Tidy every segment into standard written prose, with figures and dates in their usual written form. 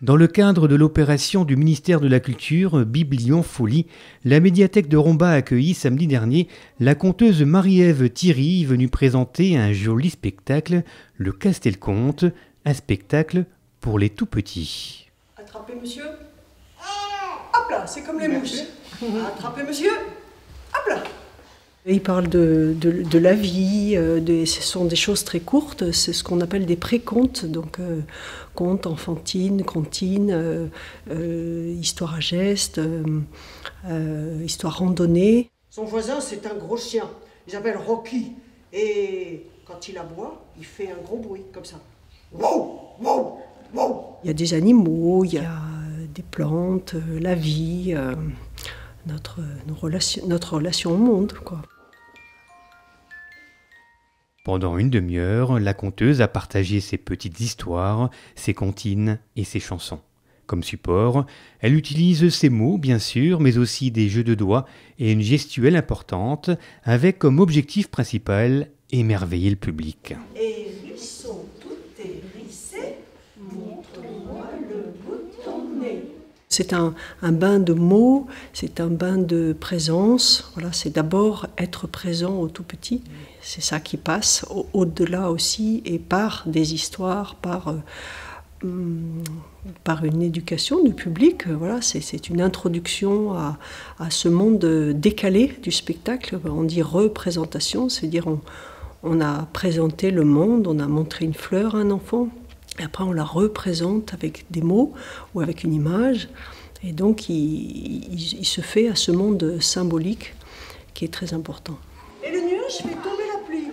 Dans le cadre de l'opération du ministère de la Culture Bibliofolie, la médiathèque de Romba a accueilli samedi dernier la conteuse Marie-Ève Thierry, venue présenter un joli spectacle, le Castelconte, un spectacle pour les tout-petits. Attrapez monsieur. Hop là, c'est comme les mouches. Attrapez monsieur. Hop là. Il parle de la vie, ce sont des choses très courtes, c'est ce qu'on appelle des pré-contes, donc contes, enfantines, comptines, histoire à gestes, histoire randonnée. Son voisin, c'est un gros chien, il s'appelle Rocky, et quand il aboie, il fait un gros bruit, comme ça. Wow, wow, wow. Il y a des animaux, il y a des plantes, la vie, notre relation au monde, quoi. Pendant une demi-heure, la conteuse a partagé ses petites histoires, ses comptines et ses chansons. Comme support, elle utilise ses mots, bien sûr, mais aussi des jeux de doigts et une gestuelle importante, avec comme objectif principal émerveiller le public. Hérisson tout hérissé, montre-moi le bout de ton nez. C'est un bain de mots, c'est un bain de présence. Voilà, c'est d'abord être présent au tout petit. C'est ça qui passe au-delà aussi, et par des histoires, par une éducation du public. Voilà, c'est une introduction à ce monde décalé du spectacle. On dit représentation, c'est-à-dire on a présenté le monde, on a montré une fleur à un enfant, et après on la représente avec des mots ou avec une image. Et donc il se fait à ce monde symbolique qui est très important. Et le nuage fait tomber la pluie.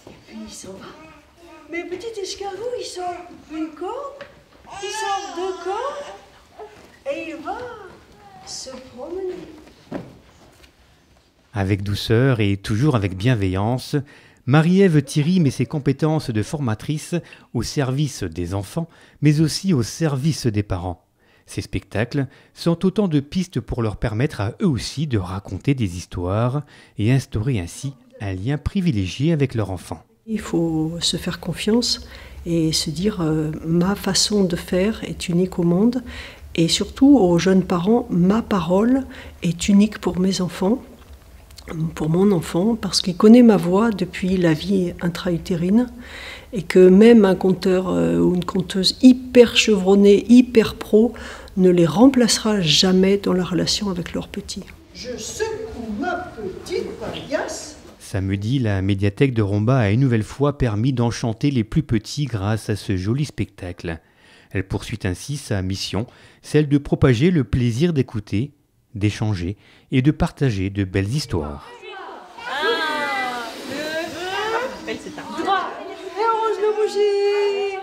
Et puis il s'en va. Mais petit escargot, il sort une corde, il sort deux cordes, et il va se promener. Avec douceur et toujours avec bienveillance, Marie-Ève Thierry met ses compétences de formatrice au service des enfants, mais aussi au service des parents. Ces spectacles sont autant de pistes pour leur permettre à eux aussi de raconter des histoires et instaurer ainsi un lien privilégié avec leur enfant. Il faut se faire confiance et se dire ma façon de faire est unique au monde, et surtout aux jeunes parents, ma parole est unique pour mes enfants, pour mon enfant, parce qu'il connaît ma voix depuis la vie intra-utérine, et que même un conteur ou une conteuse hyper chevronnée, hyper pro, ne les remplacera jamais dans la relation avec leur petit. Je secoue ma petite paillasse. Samedi, la médiathèque de Romba a une nouvelle fois permis d'enchanter les plus petits grâce à ce joli spectacle. Elle poursuit ainsi sa mission, celle de propager le plaisir d'écouter, d'échanger et de partager de belles histoires. 1, 2, 3, et on range nos bougies.